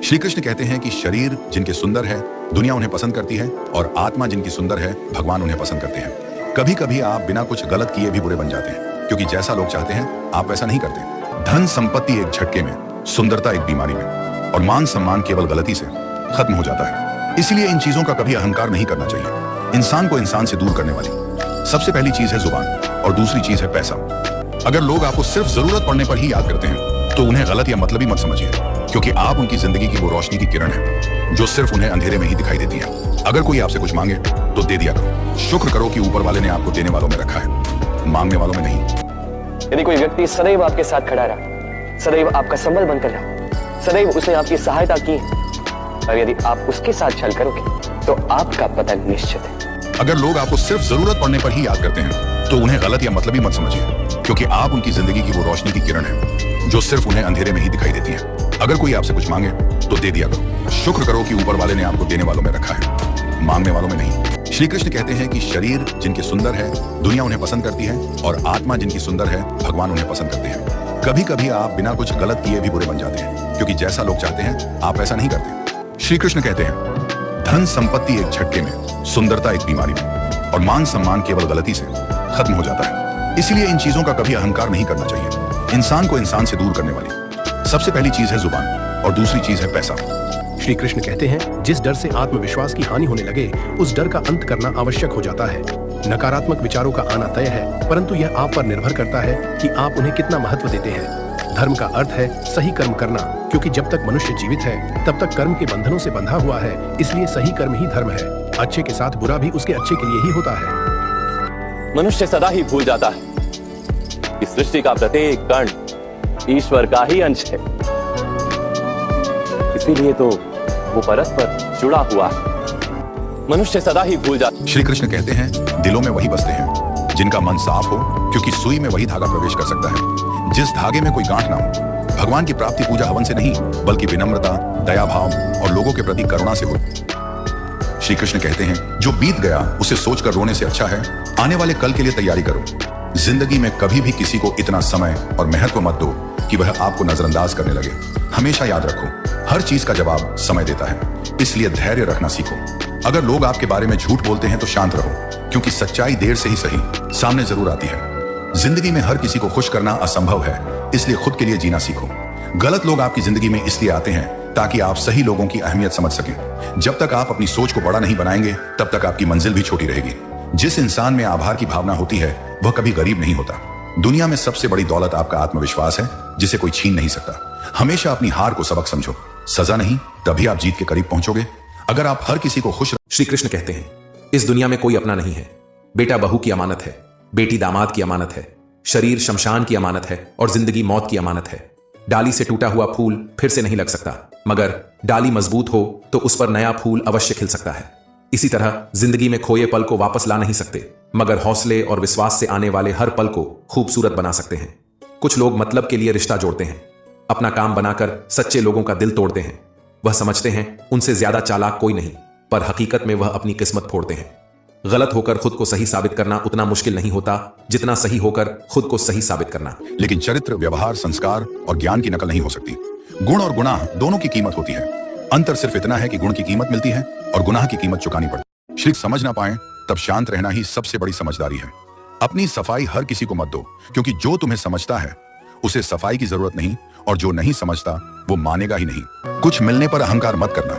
श्री कृष्ण कहते हैं कि शरीर जिनके सुंदर है दुनिया उन्हें पसंद करती है, और आत्मा जिनकी सुंदर है भगवान उन्हें पसंद करते हैं। कभी कभी आप बिना कुछ गलत किए भी बुरे बन जाते हैं, क्योंकि जैसा लोग चाहते हैं आप वैसा नहीं करते। धन संपत्ति एक झटके में, सुंदरता एक बीमारी में, और मान सम्मान केवल गलती से खत्म हो जाता है। इसलिए इन चीजों का कभी अहंकार नहीं करना चाहिए। इंसान को इंसान से दूर करने वाली सबसे पहली चीज है जुबान, और दूसरी चीज है पैसा। अगर लोग आपको सिर्फ जरूरत पड़ने पर ही याद करते हैं तो उन्हें गलत या मतलबी मत समझिए, क्योंकि आप उनकी जिंदगी की वो रोशनी की किरण है जो सिर्फ उन्हें अंधेरे में ही दिखाई देती है। अगर कोई आपसे कुछ मांगे तो दे दिया करो। शुक्र करो कि ऊपर वाले ने आपको देने वालों में रखा है, मांगने वालों में नहीं। यदि कोई व्यक्ति सदैव आपके साथ खड़ा रहा, सदैव आपका संबल बनकर रहा, सदैव उसने आपकी सहायता की, और यदि आप उसके साथ छल करोगे तो आपका पतन निश्चित है। अगर लोग आपको सिर्फ जरूरत पड़ने पर ही याद करते हैं तो उन्हें गलत या मतलबी मत समझिए, क्योंकि आप उनकी जिंदगी की वो रोशनी की किरण है जो सिर्फ उन्हें अंधेरे में ही दिखाई देती है। अगर कोई आपसे कुछ मांगे तो दे दिया करो। शुक्र करो कि ऊपर वाले ने आपको देने वालों में रखा है, मांगने वालों में नहीं। श्री कृष्ण कहते हैं कि शरीर जिनके सुंदर है दुनिया उन्हें पसंद करती है, और आत्मा जिनकी सुंदर है भगवान उन्हें पसंद करते हैं। कभी कभी आप बिना कुछ गलत किए भी बुरे बन जाते हैं, क्योंकि जैसा लोग चाहते हैं आप वैसा नहीं करते। श्री कृष्ण कहते हैं धन संपत्ति एक झटके में, सुंदरता एक बीमारी में, और मान सम्मान केवल गलती से खत्म हो जाता है। इसलिए इन चीजों का कभी अहंकार नहीं करना चाहिए। इंसान को इंसान से दूर करने वाली सबसे पहली चीज है जुबान, और दूसरी चीज है पैसा। श्री कृष्ण कहते हैं जिस डर से आत्मविश्वास की हानि होने लगे उस डर का अंत करना आवश्यक हो जाता है। नकारात्मक विचारों का आना तय है, परंतु यह आप पर निर्भर करता है कि आप उन्हें कितना महत्व देते हैं। धर्म का अर्थ है सही कर्म करना, क्योंकि जब तक मनुष्य जीवित है तब तक कर्म के बंधनों से बंधा हुआ है। इसलिए सही कर्म ही धर्म है। अच्छे के साथ बुरा भी उसके अच्छे के लिए ही होता है। मनुष्य सदा ही भूल जाता है कि सृष्टि का प्रत्येक कण ईश्वर का ही अंश है, इसीलिए तो वो परस्पर जुड़ा हुआ है। मनुष्य सदा ही भूल जाता। श्री कृष्ण कहते हैं दिलों में वही बसते हैं जिनका मन साफ हो, क्योंकि सुई में वही धागा प्रवेश कर सकता है जिस धागे में कोई गांठ ना हो। भगवान की प्राप्ति पूजा हवन से नहीं, बल्कि विनम्रता, दया भाव और लोगों के प्रति करुणा से हो। श्री कृष्ण कहते हैं जो बीत गया उसे सोचकर रोने से अच्छा है आने वाले कल के लिए तैयारी करो। जिंदगी में कभी भी किसी को इतना समय और महत्व मत दो कि वह आपको नजरअंदाज करने लगे। हमेशा याद रखो हर चीज का जवाब समय देता है, इसलिए धैर्य रखना सीखो। अगर लोग आपके बारे में झूठ बोलते हैं तो शांत रहो, क्योंकि सच्चाई देर से ही सही सामने जरूर आती है। जिंदगी में हर किसी को खुश करना असंभव है, इसलिए खुद के लिए जीना सीखो। गलत लोग आपकी जिंदगी में इसलिए आते हैं ताकि आप सही लोगों की अहमियत समझ सकें। जब तक आप अपनी सोच को बड़ा नहीं बनाएंगे तब तक आपकी मंजिल भी छोटी रहेगी। जिस इंसान में आभार की भावना होती है वह कभी गरीब नहीं होता। दुनिया में सबसे बड़ी दौलत आपका आत्मविश्वास है, जिसे कोई छीन नहीं सकता। हमेशा अपनी हार को सबक समझो, सजा नहीं, तभी आप जीत के करीब पहुंचोगे। अगर आप हर किसी को खुश। श्री कृष्ण कहते हैं इस दुनिया में कोई अपना नहीं है। बेटा बहू की अमानत है, बेटी दामाद की अमानत है, शरीर शमशान की अमानत है, और जिंदगी मौत की अमानत है। डाली से टूटा हुआ फूल फिर से नहीं लग सकता, मगर डाली मजबूत हो तो उस पर नया फूल अवश्य खिल सकता है। इसी तरह जिंदगी में खोए पल को वापस ला नहीं सकते, मगर हौसले और विश्वास से आने वाले हर पल को खूबसूरत बना सकते हैं। कुछ लोग मतलब के लिए रिश्ता जोड़ते हैं, अपना काम बनाकर सच्चे लोगों का दिल तोड़ते हैं। वह समझते हैं उनसे ज्यादा चालाक कोई नहीं, पर हकीकत में वह अपनी किस्मत फोड़ते हैं। गलत होकर खुद को सही साबित करना उतना मुश्किल नहीं होता जितना सही होकर खुद को सही साबित करना। लेकिन चरित्र, व्यवहार, संस्कार और ज्ञान की नकल नहीं हो सकती। गुण और गुनाह दोनों की कीमत होती है। अंतर सिर्फ इतना है कि गुण की कीमत मिलती है और गुनाह की कीमत चुकानी पड़ती है। श्री समझ ना पाए तब शांत रहना ही सबसे बड़ी समझदारी है। अपनी सफाई हर किसी को मत दो, क्योंकि जो तुम्हें समझता है उसे सफाई की जरूरत नहीं, और जो नहीं समझता वो मानेगा ही नहीं। कुछ मिलने पर अहंकार मत करना,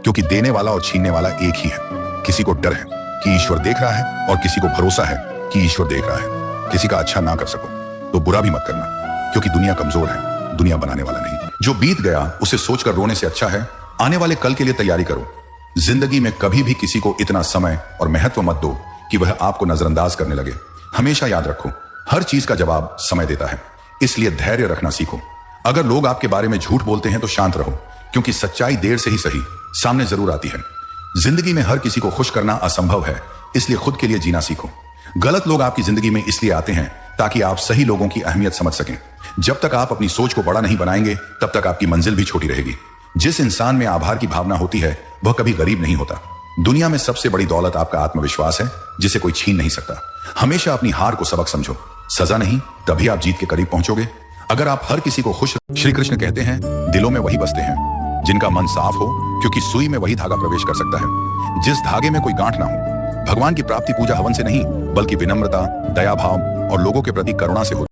क्योंकि देने वाला और छीनने वाला एक ही है। किसी को डर है कि ईश्वर देख रहा है, और किसी को भरोसा है कि ईश्वर देख रहा है। किसी का अच्छा ना कर सको तो बुरा भी मत करना, क्योंकि दुनिया कमजोर है, दुनिया बनाने वाला नहीं। जो बीत गया उसे सोचकर रोने से अच्छा है आने वाले कल के लिए तैयारी करो। जिंदगी में कभी भी किसी को इतना समय और महत्व मत दो कि वह आपको नजरअंदाज करने लगे। हमेशा याद रखो हर चीज का जवाब समय देता है, इसलिए धैर्य रखना सीखो। अगर लोग आपके बारे में झूठ बोलते हैं तो शांत रहो, क्योंकि सच्चाई देर से ही सही सामने जरूर आती है। जिंदगी में हर किसी को खुश करना असंभव है, इसलिए खुद के लिए जीना सीखो। गलत लोग आपकी जिंदगी में इसलिए आते हैं ताकि आप सही लोगों की अहमियत समझ सकें। जब तक आप अपनी सोच को बड़ा नहीं बनाएंगे तब तक आपकी मंजिल भी छोटी रहेगी। जिस इंसान में आभार की भावना होती है वह कभी गरीब नहीं होता। दुनिया में सबसे बड़ी दौलत आपका आत्मविश्वास है, जिसे कोई छीन नहीं सकता। हमेशा अपनी हार को सबक समझो, सजा नहीं, तभी आप जीत के करीब पहुंचोगे। अगर आप हर किसी को खुश। श्री कृष्ण कहते हैं दिलों में वही बसते हैं जिनका मन साफ हो, क्योंकि सुई में वही धागा प्रवेश कर सकता है जिस धागे में कोई गांठ ना हो। भगवान की प्राप्ति पूजा हवन से नहीं, बल्कि विनम्रता, दया भाव और लोगों के प्रति करुणा से होती है।